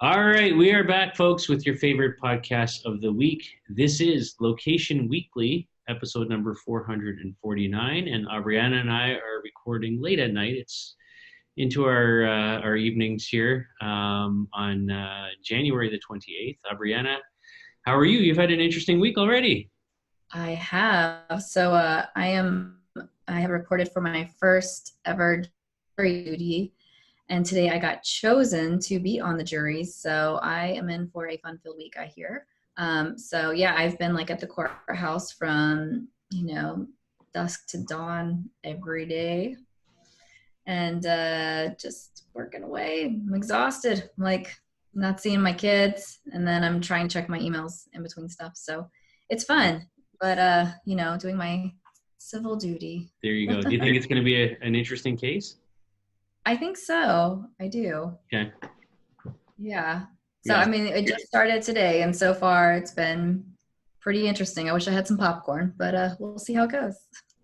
All right, we are back, folks, with your favorite podcast of the week. This is Location Weekly, episode number 449, and Aubriana and I are recording late at night. It's into our evenings here on January the 28th. Aubriana, how are you? You've had an interesting week already. I have. I have reported for my first ever jury duty, and today I got chosen to be on the jury. So I am in for a fun-filled week, I hear. So yeah, I've been like at the courthouse from, dusk to dawn every day, and just working away. I'm exhausted. I'm like not seeing my kids, and then I'm trying to check my emails in between stuff. So it's fun, but doing my civil duty. There you go. Do you think it's going to be an interesting case? I think so. I do. Okay. Yeah. So Yeah. I mean, it just started today, and so far it's been pretty interesting. I wish I had some popcorn, but we'll see how it goes.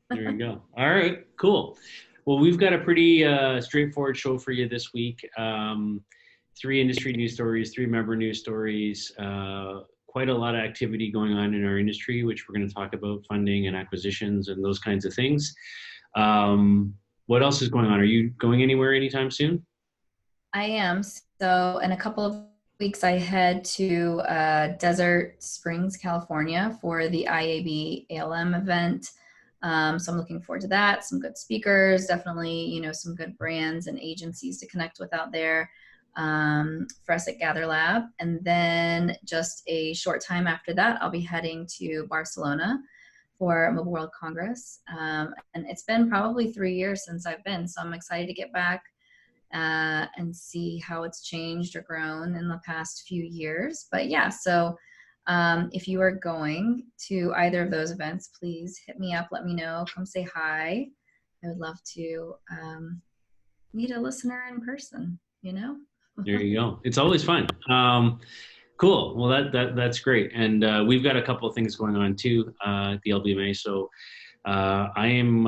There you go. All right, cool. Well, we've got a pretty straightforward show for you this week. Three industry news stories, three member news stories, quite a lot of activity going on in our industry, which we're going to talk about, funding and acquisitions and those kinds of things. What else is going on? Are you going anywhere anytime soon? I am. So in a couple of weeks, I head to Desert Springs, California for the IAB ALM event. So I'm looking forward to that. Some good speakers, definitely, some good brands and agencies to connect with out there for us at Gather Lab. And then just a short time after that, I'll be heading to Barcelona for Mobile World Congress. And it's been probably 3 years since I've been, so I'm excited to get back and see how it's changed or grown in the past few years. But yeah, so if you are going to either of those events, please hit me up, let me know, come say hi. I would love to meet a listener in person, There you go. It's always fun. Cool. Well, that's great. And we've got a couple of things going on too at the LBMA. So I am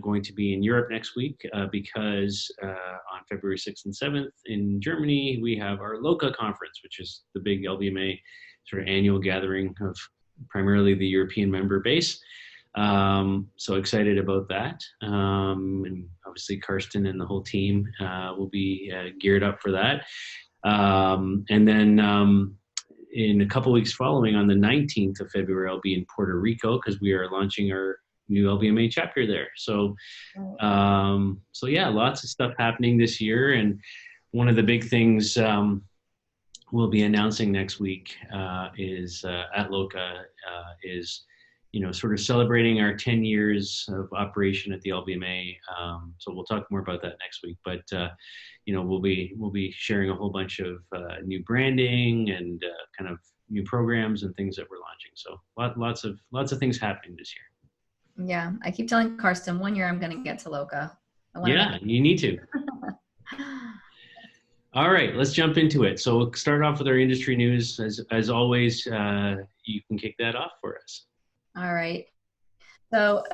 going to be in Europe next week because on February 6th and 7th in Germany, we have our LOCA conference, which is the big LBMA sort of annual gathering of primarily the European member base. So excited about that. And obviously Karsten and the whole team will be geared up for that. And then in a couple weeks following, on the 19th of February, I'll be in Puerto Rico because we are launching our new LBMA chapter there. So yeah, lots of stuff happening this year. And one of the big things we'll be announcing next week is at LOCA is, sort of celebrating our 10 years of operation at the LBMA. So we'll talk more about that next week. But we'll be sharing a whole bunch of new branding and kind of new programs and things that we're launching. So lots of things happening this year. Yeah, I keep telling Karsten 1 year I'm going to get to LOCA. Yeah, you need to. All right, let's jump into it. So we'll start off with our industry news. As always, you can kick that off for us. All right. So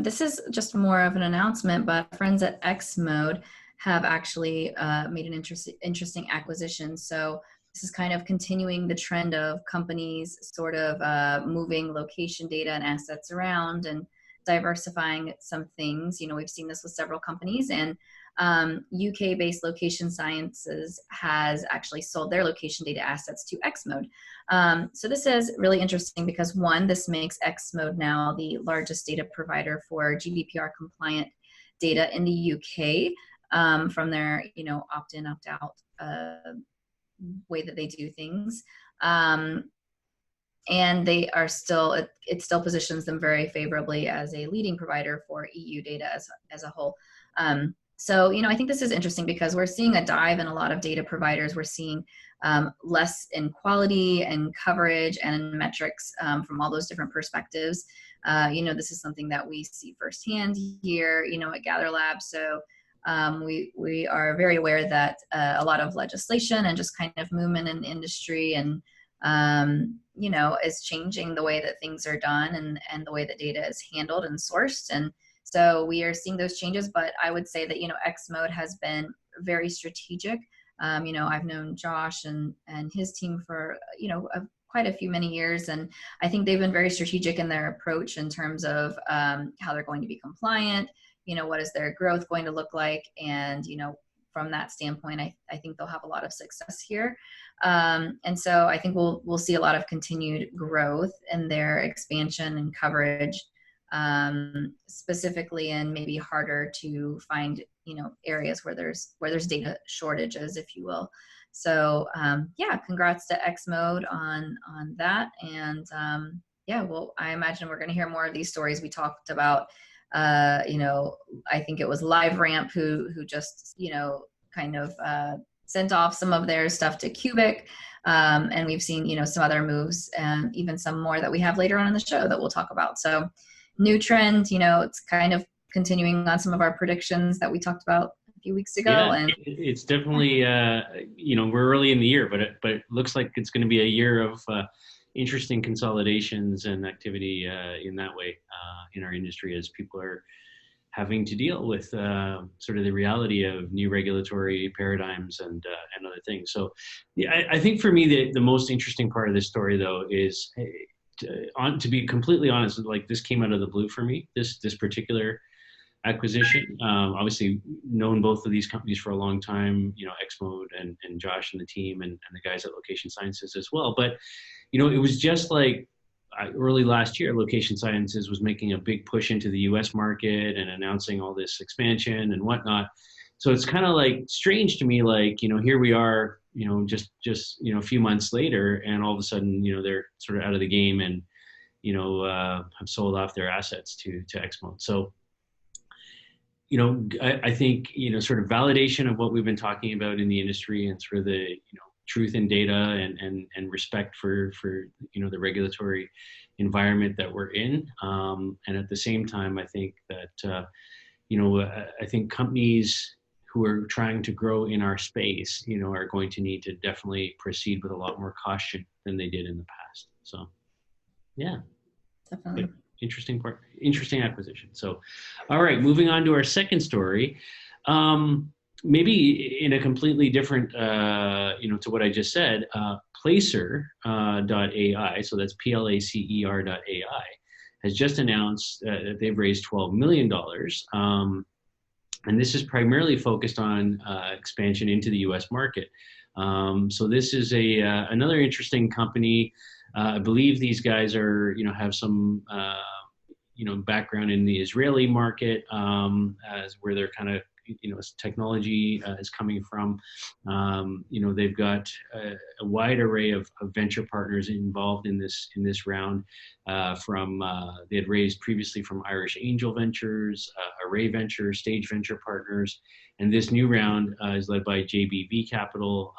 this is just more of an announcement, but friends at Xmode have actually made an interesting acquisition. So this is kind of continuing the trend of companies sort of moving location data and assets around and diversifying some things. We've seen this with several companies, and UK-based Location Sciences has actually sold their location data assets to Xmode. So this is really interesting because, one, this makes Xmode now the largest data provider for GDPR compliant data in the UK from their, opt-in, opt-out way that they do things. And they are still, it still positions them very favorably as a leading provider for EU data as a whole. So, I think this is interesting because we're seeing a dive in a lot of data providers. We're seeing less in quality and coverage and metrics from all those different perspectives. This is something that we see firsthand here, at Gather Lab. So we are very aware that a lot of legislation and just kind of movement in the industry and is changing the way that things are done and the way that data is handled and sourced. And so we are seeing those changes, but I would say that, Xmode has been very strategic I've known Josh and his team for, quite a few many years. And I think they've been very strategic in their approach in terms of how they're going to be compliant, what is their growth going to look like? And, from that standpoint, I think they'll have a lot of success here. And so I think we'll see a lot of continued growth in their expansion and coverage, specifically in maybe harder to find, areas where there's data shortages, if you will. So congrats to Xmode on that. And well, I imagine we're going to hear more of these stories. We talked about, I think it was LiveRamp who just, kind of sent off some of their stuff to Cubic. And we've seen, some other moves and even some more that we have later on in the show that we'll talk about. So new trend, it's kind of continuing on some of our predictions that we talked about a few weeks ago. Yeah, and it's definitely, we're early in the year, but it looks like it's going to be a year of interesting consolidations and activity in that way in our industry, as people are having to deal with sort of the reality of new regulatory paradigms and other things. So yeah, I think for me, the most interesting part of this story, though, is to be completely honest, like this came out of the blue for me, this particular acquisition. Obviously known both of these companies for a long time, Xmode and Josh and the team and the guys at Location Sciences as well. But, it was just like early last year, Location Sciences was making a big push into the US market and announcing all this expansion and whatnot. So it's kind of like strange to me, like, here we are, just a few months later, and all of a sudden, they're sort of out of the game and, have sold off their assets to Xmode. So, I think, sort of validation of what we've been talking about in the industry and sort of the, truth in data and respect for, the regulatory environment that we're in. And at the same time, I think that, I think companies who are trying to grow in our space, are going to need to definitely proceed with a lot more caution than they did in the past. So, yeah. Definitely. Interesting acquisition. So, all right, moving on to our second story. Maybe in a completely different, to what I just said, Placer.ai, so that's Placer.ai, has just announced that they've raised $12 million. And this is primarily focused on expansion into the US market. So this is another interesting company. I believe these guys are, have some, background in the Israeli market, as where they're kind of, technology is coming from. They've got a wide array of venture partners involved in this round. They had raised previously from Irish Angel Ventures, Array Ventures, Stage Venture Partners, and this new round is led by JBV Capital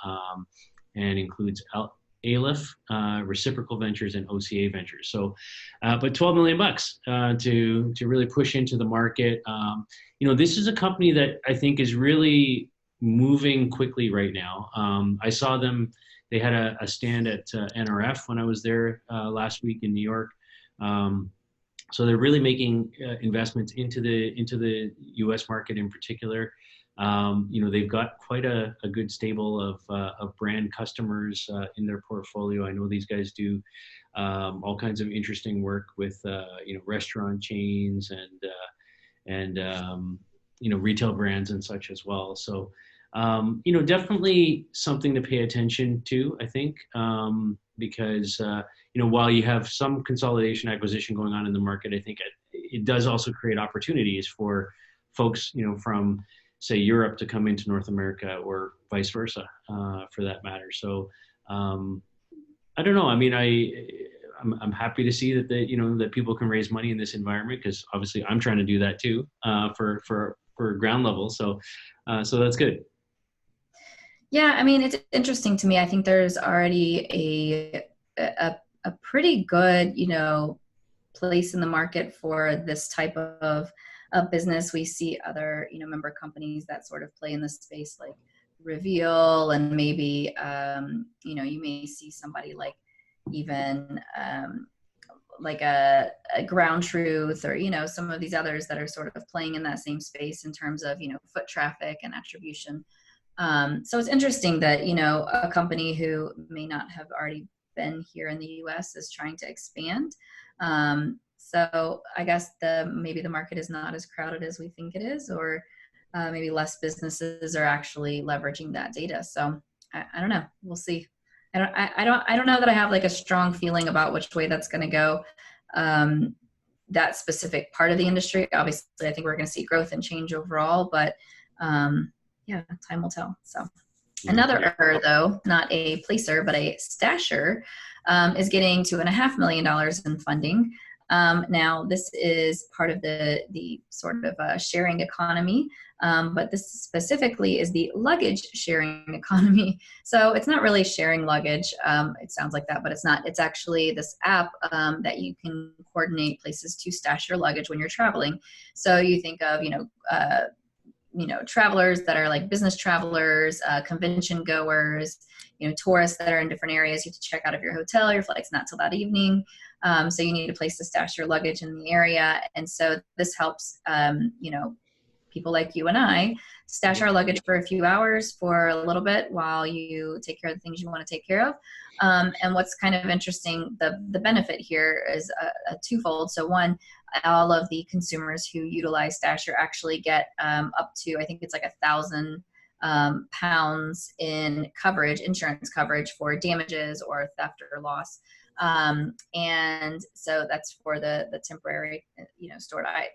and includes Aleph, Reciprocal Ventures, and OCA Ventures. So, but $12 million to really push into the market. This is a company that I think is really moving quickly right now. I saw them; they had a stand at NRF when I was there last week in New York. So they're really making investments into the U.S. market in particular. They've got quite a good stable of brand customers in their portfolio. I know these guys do all kinds of interesting work with restaurant chains and retail brands and such as well. So definitely something to pay attention to, I think, because while you have some consolidation acquisition going on in the market, I think it does also create opportunities for folks from, say, Europe to come into North America, or vice versa, for that matter. So I don't know. I mean, I'm happy to see that that people can raise money in this environment, because obviously I'm trying to do that too, for ground level. So that's good. Yeah, I mean, it's interesting to me. I think there's already a pretty good, place in the market for this type of business. We see other, member companies that sort of play in this space, like Reveal, and maybe, you may see somebody like even like a Ground Truth, or, some of these others that are sort of playing in that same space in terms of, foot traffic and attribution. So it's interesting that, you know, a company who may not have already been here in the US is trying to expand. So I guess maybe the market is not as crowded as we think it is, or maybe less businesses are actually leveraging that data. So I don't know. We'll see. I don't know that I have like a strong feeling about which way that's going to go. That specific part of the industry. Obviously, I think we're going to see growth and change overall, but yeah, time will tell. So another though, not a placer, but a stasher, is getting $2.5 million in funding. Now, this is part of the sort of sharing economy, but this specifically is the luggage sharing economy. So it's not really sharing luggage. It sounds like that, but it's not. It's actually this app that you can coordinate places to stash your luggage when you're traveling. So you think of, travelers that are like business travelers, convention goers, tourists that are in different areas. You have to check out of your hotel. Your flight's not till that evening. So you need a place to stash your luggage in the area. And so this helps, people like you and I stash our luggage for a few hours for a little bit while you take care of the things you want to take care of. And what's kind of interesting, the benefit here is a twofold. So one, all of the consumers who utilize Stasher actually get up to, I think it's like £1,000 in coverage, insurance coverage for damages or theft or loss. And so that's for the temporary,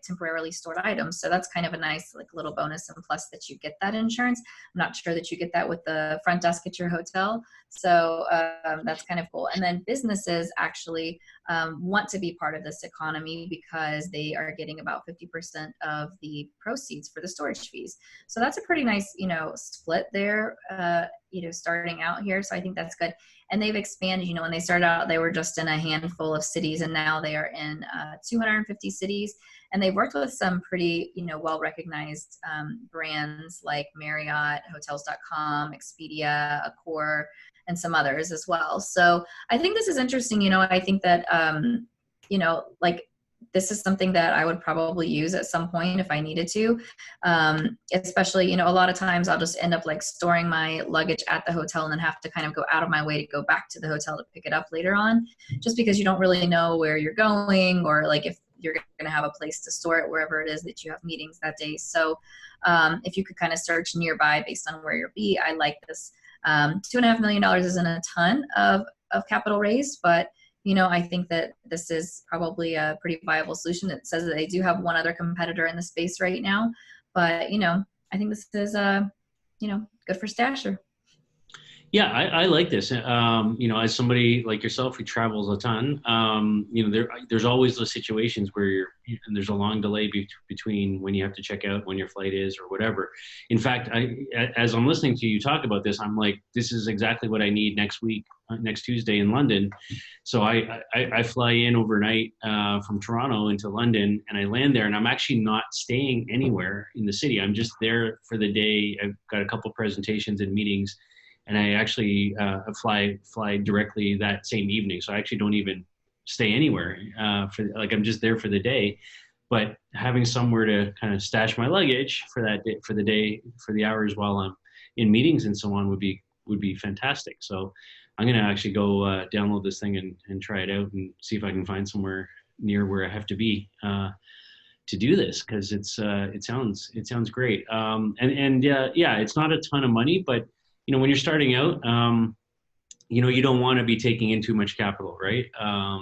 temporarily stored items. So that's kind of a nice like little bonus, and plus that you get that insurance. I'm not sure that you get that with the front desk at your hotel. So that's kind of cool. And then businesses actually want to be part of this economy because they are getting about 50% of the proceeds for the storage fees. So that's a pretty nice, split there, starting out here. So I think that's good. And they've expanded, when they started out, they were just in a handful of cities, and now they are in 250 cities. And they've worked with some pretty, well-recognized brands like Marriott, Hotels.com, Expedia, Accor, and some others as well. So I think this is interesting. I think that, this is something that I would probably use at some point if I needed to. Especially, a lot of times I'll just end up like storing my luggage at the hotel and then have to kind of go out of my way to go back to the hotel to pick it up later on, just because you don't really know where you're going, or like if you're going to have a place to store it wherever it is that you have meetings that day. So if you could kind of search nearby based on where you'll be, I like this. $2.5 million isn't a ton of capital raised, but I think that this is probably a pretty viable solution. It says that they do have one other competitor in the space right now, but I think this is good for Stasher. Yeah, I like this. As somebody like yourself who travels a ton, there's always those situations where there's a long delay between when you have to check out, when your flight is, or whatever. In fact, as I'm listening to you talk about this, I'm like, this is exactly what I need next week, next Tuesday in London. So I fly in overnight from Toronto into London, and I land there, and I'm actually not staying anywhere in the city. I'm just there for the day. I've got a couple presentations and meetings, and I actually fly directly that same evening. So I actually don't even stay anywhere. I'm just there for the day. But having somewhere to kind of stash my luggage for that day, for the hours while I'm in meetings and so on would be fantastic. So I'm gonna actually go download this thing and try it out and see if I can find somewhere near where I have to be to do this, because it sounds great. It's not a ton of money, but when you're starting out, you don't want to be taking in too much capital, right? At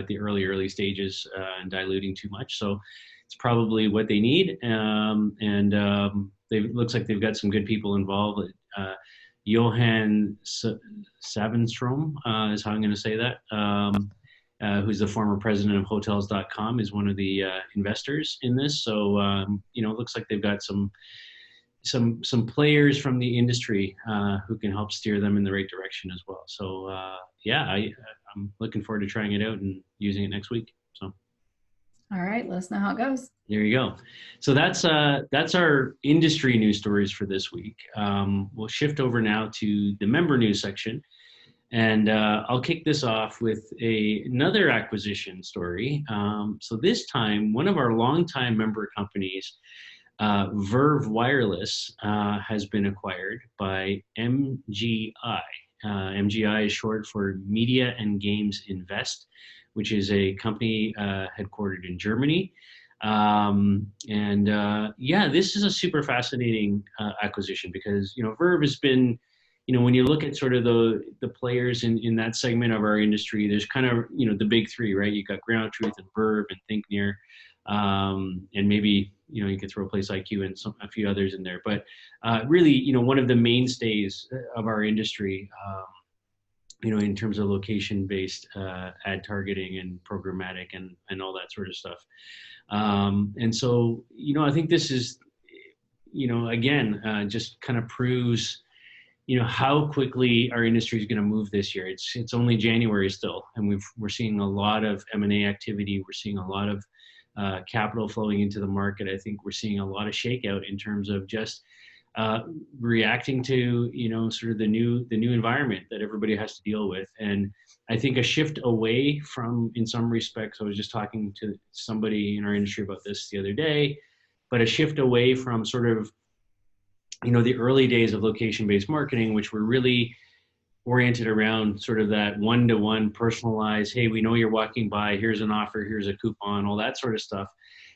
the early stages and diluting too much. So it's probably what they need. It looks like they've got some good people involved. Johan Savenstrom is how I'm going to say that. Who's the former president of Hotels.com, is one of the investors in this. So, it looks like they've got some players from the industry who can help steer them in the right direction as well. So I'm looking forward to trying it out and using it next week. So, all right, let us know how it goes. There you go. So that's our industry news stories for this week. We'll shift over now to the member news section, and I'll kick this off with another acquisition story. So this time, one of our longtime member companies Verve Wireless has been acquired by MGI. MGI is short for Media and Games Invest, which is a company headquartered in Germany. Yeah, this is a super fascinating acquisition because Verve has been, when you look at sort of the players in that segment of our industry, there's kind of the big three, right? You got Ground Truth and Verve and ThinkNear, and maybe you could throw Place IQ and a few others in there, but really one of the mainstays of our industry. In terms of location-based ad targeting and programmatic and all that sort of stuff. And so, I think this is, again, just kind of proves, how quickly our industry is going to move this year. It's only January still, and we're seeing a lot of M&A activity. We're seeing a lot of capital flowing into the market. I think we're seeing a lot of shakeout in terms of just reacting to sort of the new environment that everybody has to deal with. And I think a shift away from, in some respects, I was just talking to somebody in our industry about this the other day, but a shift away from sort of the early days of location-based marketing, which were really oriented around sort of that one-to-one personalized, hey, we know you're walking by, here's an offer, here's a coupon, all that sort of stuff,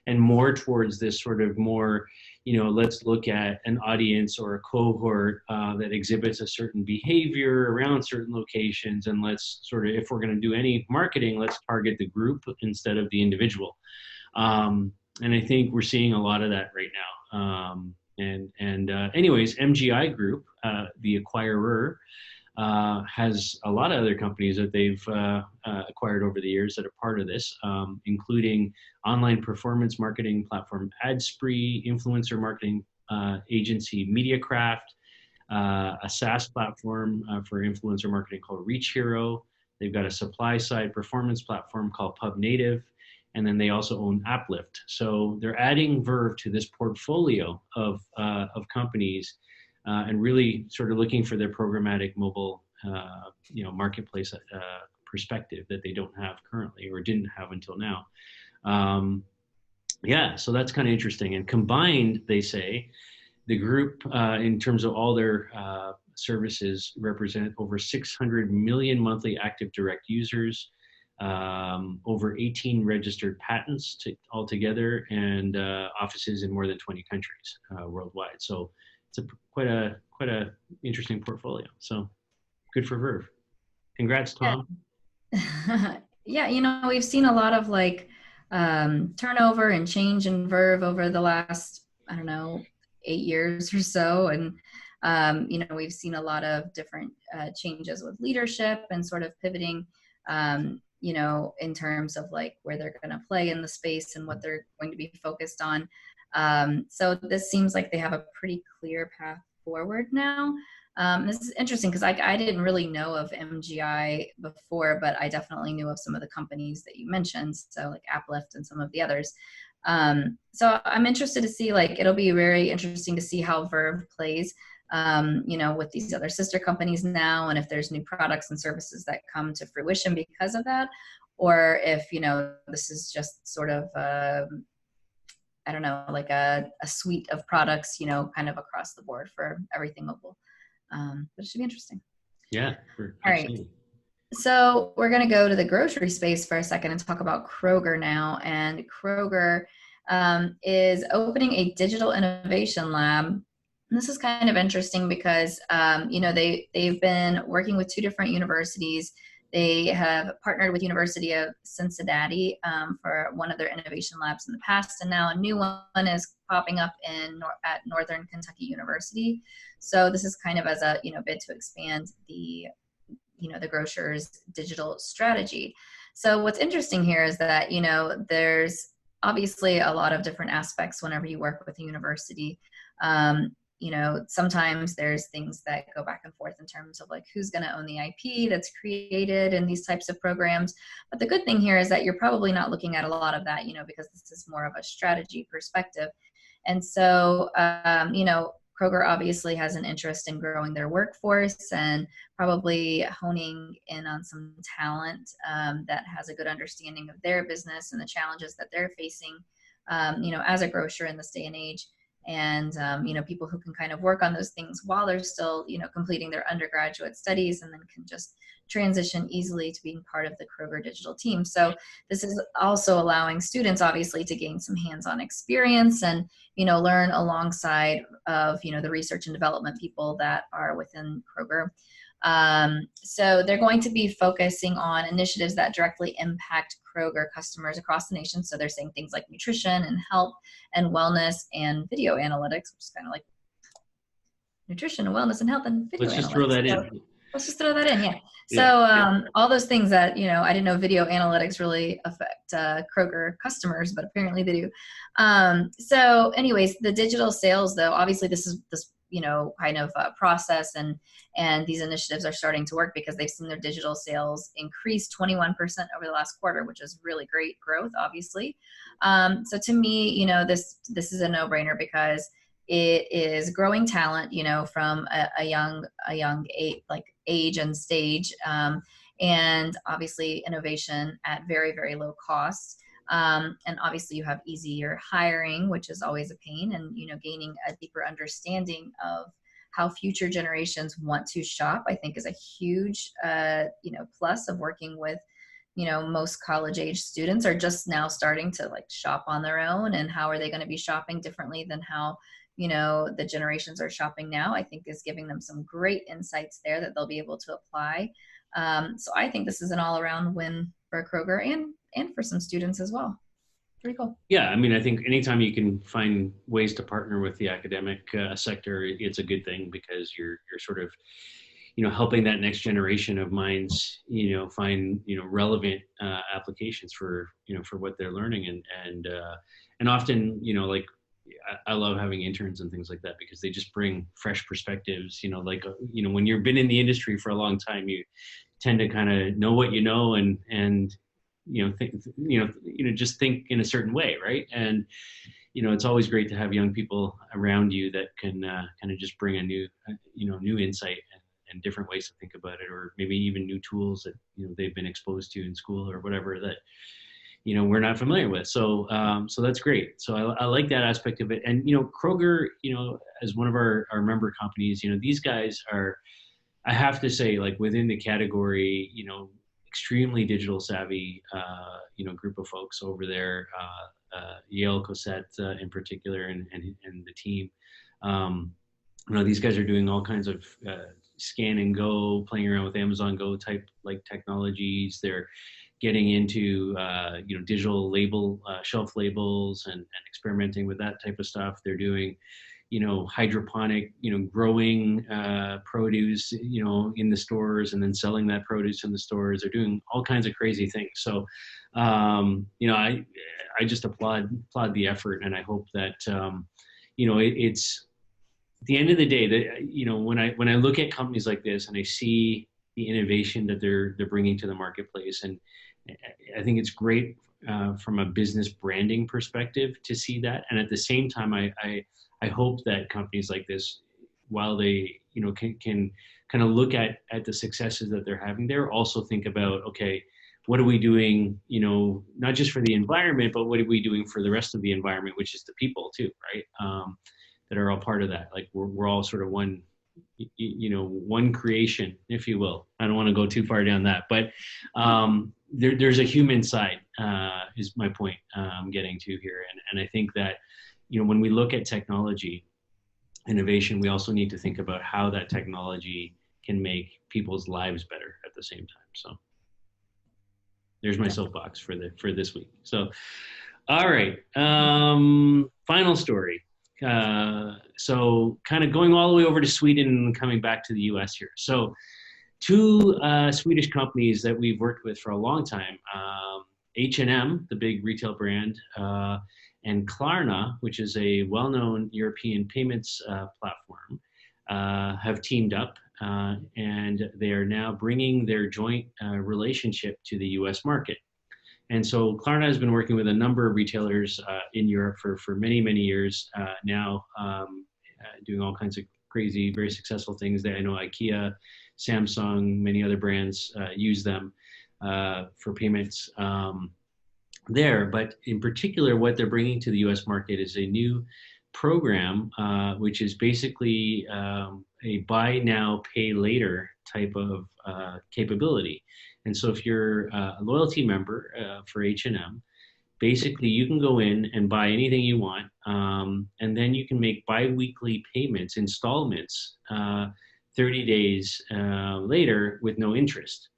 and more towards this sort of more, let's look at an audience or a cohort that exhibits a certain behavior around certain locations, and let's sort of, if we're going to do any marketing, let's target the group instead of the individual. And I think we're seeing a lot of that right now. Anyways, MGI Group, the acquirer, has a lot of other companies that they've acquired over the years that are part of this, including online performance marketing platform AdSpree, influencer marketing agency MediaCraft, a SaaS platform for influencer marketing called Reach Hero. They've got a supply side performance platform called Pub Native, and then they also own Aplift. So they're adding Verve to this portfolio of companies. And really sort of looking for their programmatic mobile, marketplace perspective that they don't have currently or didn't have until now. So that's kind of interesting. And combined, they say, the group, in terms of all their services, represent over 600 million monthly active direct users, over 18 registered patents altogether, and offices in more than 20 countries worldwide. So it's quite a interesting portfolio. So good for Verve. Congrats, Tom. Yeah, we've seen a lot of turnover and change in Verve over the last, 8 years or so. And, we've seen a lot of different changes with leadership and sort of pivoting, in terms of where they're going to play in the space and what they're going to be focused on. So this seems like they have a pretty clear path forward now. This is interesting because I didn't really know of MGI before, but I definitely knew of some of the companies that you mentioned, so like Aplift and some of the others. So I'm interested to see, it'll be very interesting to see how Verve plays, with these other sister companies now, and if there's new products and services that come to fruition because of that, or if, this is just sort of, a suite of products, kind of across the board for everything mobile. But it should be interesting. Yeah. All right. So we're going to go to the grocery space for a second and talk about Kroger now. And Kroger is opening a digital innovation lab. And this is kind of interesting because, they've been working with 2 different universities. They have partnered with University of Cincinnati for one of their innovation labs in the past, and now a new one is popping up at Northern Kentucky University. So this is kind of as a bid to expand the grocer's digital strategy. So what's interesting here is that there's obviously a lot of different aspects whenever you work with a university. Sometimes there's things that go back and forth in terms of who's going to own the IP that's created in these types of programs. But the good thing here is that you're probably not looking at a lot of that, because this is more of a strategy perspective. And so, Kroger obviously has an interest in growing their workforce and probably honing in on some talent that has a good understanding of their business and the challenges that they're facing, as a grocer in this day and age. and people who can kind of work on those things while they're still completing their undergraduate studies, and then can just transition easily to being part of the Kroger digital team. So this is also allowing students obviously to gain some hands-on experience and learn alongside of the research and development people that are within Kroger. So they're going to be focusing on initiatives that directly impact Kroger customers across the nation. So they're saying things like nutrition and health and wellness and video analytics, which is kind of like nutrition and wellness and health and video Let's analytics. just throw that So in. let's just throw that in, yeah. Yeah. So all those things that I didn't know video analytics really affect Kroger customers, but apparently they do. So anyways, the digital sales, though, obviously this kind of process and these initiatives are starting to work because they've seen their digital sales increase 21% over the last quarter, which is really great growth, obviously. So to me, this is a no-brainer because it is growing talent, from a young age and stage, and obviously innovation at very, very low cost. And obviously you have easier hiring, which is always a pain, and gaining a deeper understanding of how future generations want to shop, I think is a huge plus of working with most college age students are just now starting to shop on their own, and how are they going to be shopping differently than how the generations are shopping now, I think is giving them some great insights there that they'll be able to apply. So I think this is an all-around win for Kroger and for some students as well. Pretty cool. Yeah, I mean, I think anytime you can find ways to partner with the academic sector, it's a good thing because you're sort of, helping that next generation of minds, find, relevant applications for, for what they're learning, and often, I love having interns and things like that because they just bring fresh perspectives. When you've been in the industry for a long time, you tend to kind of know what you know and just think in a certain way, right? And it's always great to have young people around you that can kind of just bring a new new insight and different ways to think about it, or maybe even new tools that they've been exposed to in school or whatever that we're not familiar with. So so that's great. So I like that aspect of it. And Kroger, as one of our member companies, these guys are, I have to say, like within the category, extremely digital savvy, group of folks over there. Yale Cosette in particular, and the team. These guys are doing all kinds of scan and go, playing around with Amazon Go type technologies. They're getting into digital label shelf labels and experimenting with that type of stuff. They're doing hydroponic growing produce in the stores, and then selling that produce in the stores. They're doing all kinds of crazy things. So I just applaud the effort, and I hope that it's at the end of the day that when I look at companies like this and I see the innovation that they're bringing to the marketplace, and I think it's great from a business branding perspective to see that. And at the same time, I hope that companies like this, while they can kind of look at the successes that they're having there, also think about, okay, what are we doing, not just for the environment, but what are we doing for the rest of the environment, which is the people too, right? That are all part of that. Like we're all sort of one creation, if you will. I don't want to go too far down that, but there's a human side, is my point I'm getting to here. And I think that, when we look at technology innovation, we also need to think about how that technology can make people's lives better at the same time. So there's my soapbox for this week. So, all right. Final story. So kind of going all the way over to Sweden and coming back to the US here. So two Swedish companies that we've worked with for a long time, H&M, the big retail brand, and Klarna, which is a well-known European payments platform, have teamed up, and they are now bringing their joint relationship to the US market. And so Klarna has been working with a number of retailers in Europe for many, many years now, doing all kinds of crazy, very successful things. I know IKEA, Samsung, many other brands use them for payments there. But in particular, what they're bringing to the US market is a new program, which is basically a buy now, pay later type of capability. And so if you're a loyalty member for H&M, basically you can go in and buy anything you want, and then you can make bi-weekly payments, installments, 30 days later with no interest.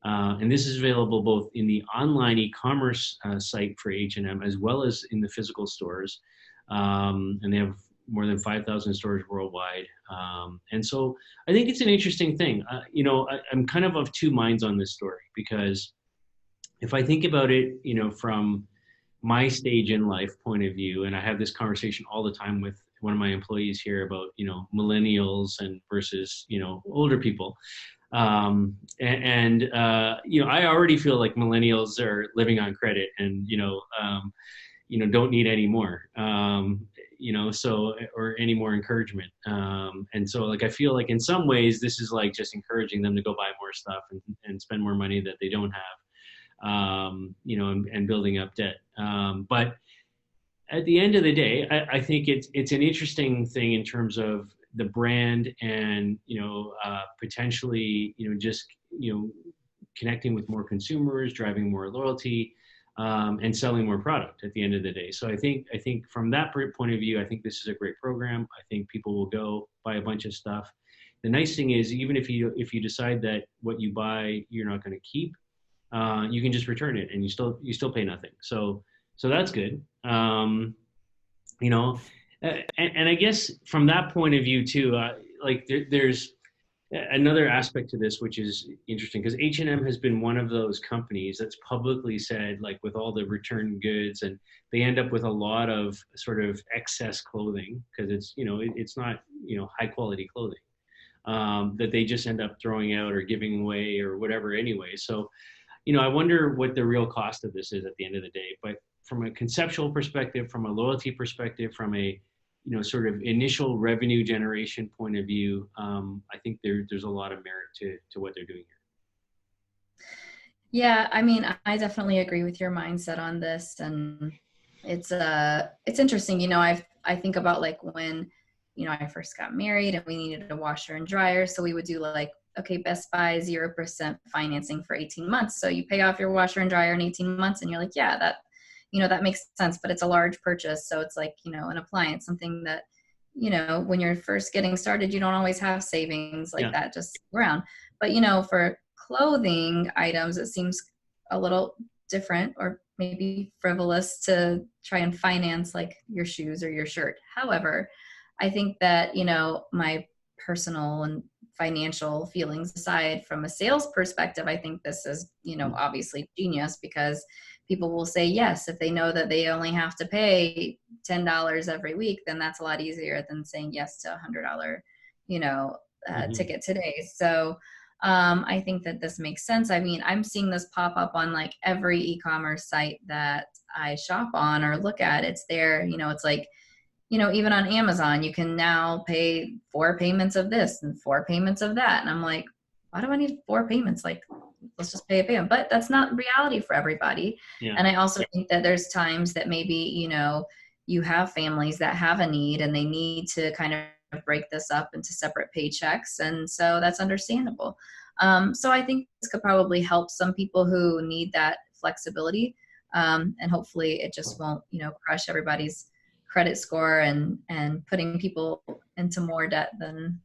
And this is available both in the online e-commerce site for H&M as well as in the physical stores. And they have more than 5,000 stores worldwide. And so I think it's an interesting thing. I'm kind of two minds on this story, because if I think about it, from my stage in life point of view, and I have this conversation all the time with one of my employees here about, millennials and versus, older people. I already feel like millennials are living on credit and, don't need any more, or any more encouragement. And so like, I feel like in some ways, this is like just encouraging them to go buy more stuff and spend more money that they don't have, and building up debt. But at the end of the day, I think it's an interesting thing in terms of the brand and, potentially, just, connecting with more consumers, driving more loyalty, and selling more product at the end of the day. So I think from that point of view, I think this is a great program. I think people will go buy a bunch of stuff. The nice thing is, even if you decide that what you buy you're not going to keep, you can just return it and you still pay nothing. So that's good. And I guess from that point of view too, there's another aspect to this, which is interesting, because H&M has been one of those companies that's publicly said, like, with all the return goods, and they end up with a lot of sort of excess clothing because it's not, high quality clothing, that they just end up throwing out or giving away or whatever anyway. So, I wonder what the real cost of this is at the end of the day. But from a conceptual perspective, from a loyalty perspective, from a sort of initial revenue generation point of view, I think there's a lot of merit to what they're doing here. Yeah, I mean, I definitely agree with your mindset on this, and it's interesting. I think about like when I first got married and we needed a washer and dryer, so we would do like, okay, Best Buy 0% financing for 18 months. So you pay off your washer and dryer in 18 months, and you're like, yeah, that that makes sense, but it's a large purchase. So it's like, an appliance, something that, when you're first getting started, you don't always have savings like that just around. But, for clothing items, it seems a little different or maybe frivolous to try and finance like your shoes or your shirt. However, I think that, my personal and financial feelings aside, from a sales perspective, I think this is, obviously genius, because people will say yes if they know that they only have to pay $10 every week. Then that's a lot easier than saying yes to $100, ticket today. So I think that this makes sense. I mean, I'm seeing this pop up on like every e-commerce site that I shop on or look at. It's there. It's like, even on Amazon, you can now pay 4 payments of this and 4 payments of that. And I'm like, why do I need 4 payments? Like, let's just pay a payment. But that's not reality for everybody. Yeah. And I also think that there's times that maybe, you have families that have a need and they need to kind of break this up into separate paychecks. And so that's understandable. So I think this could probably help some people who need that flexibility. And hopefully it just won't, crush everybody's credit score and putting people into more debt than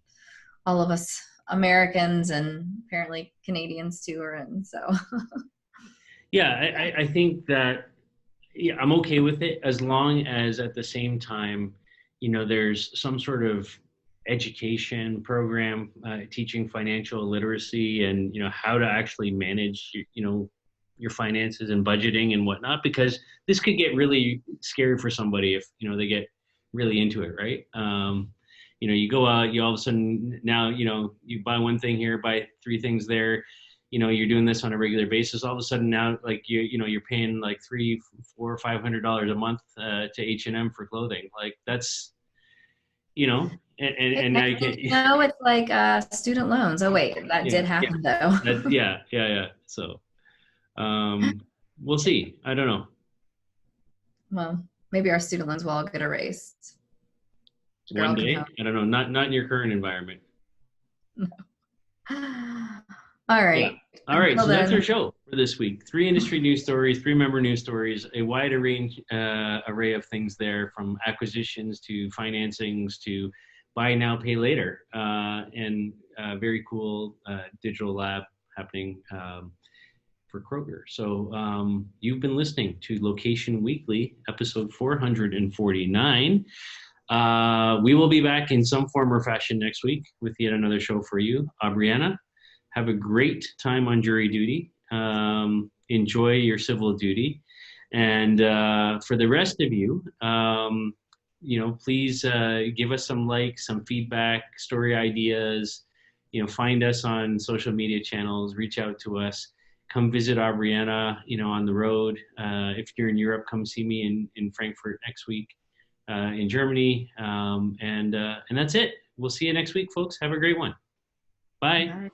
all of us Americans and apparently Canadians too are in. So yeah, I think that I'm okay with it, as long as at the same time, there's some sort of education program teaching financial literacy and how to actually manage your finances and budgeting and whatnot, because this could get really scary for somebody if they get really into it, right? You go out, you all of a sudden now you buy one thing here, buy 3 things there, you're doing this on a regular basis. All of a sudden now, like you're paying like $300, $400, $500 a month to H&M for clothing. Like that's and now you can't. No, it's like student loans. Oh wait, that did happen though. Yeah. So we'll see. I don't know. Well, maybe our student loans will all get erased. One Girl can day? help. I don't know. Not in your current environment. All Yeah. right. All right. Until So that's our then, show for this week. 3 industry news stories, 3 member news stories, a wide range array of things there, from acquisitions to financings to buy now, pay later, and very cool digital lab happening for Kroger. So you've been listening to Location Weekly, episode 449. We will be back in some form or fashion next week with yet another show for you. Brianna, have a great time on jury duty. Enjoy your civil duty. And for the rest of you, please give us some likes, some feedback, story ideas. Find us on social media channels, reach out to us. Come visit Brianna, on the road. If you're in Europe, come see me in Frankfurt next week, in Germany. And that's it. We'll see you next week, folks. Have a great one. Bye. bye.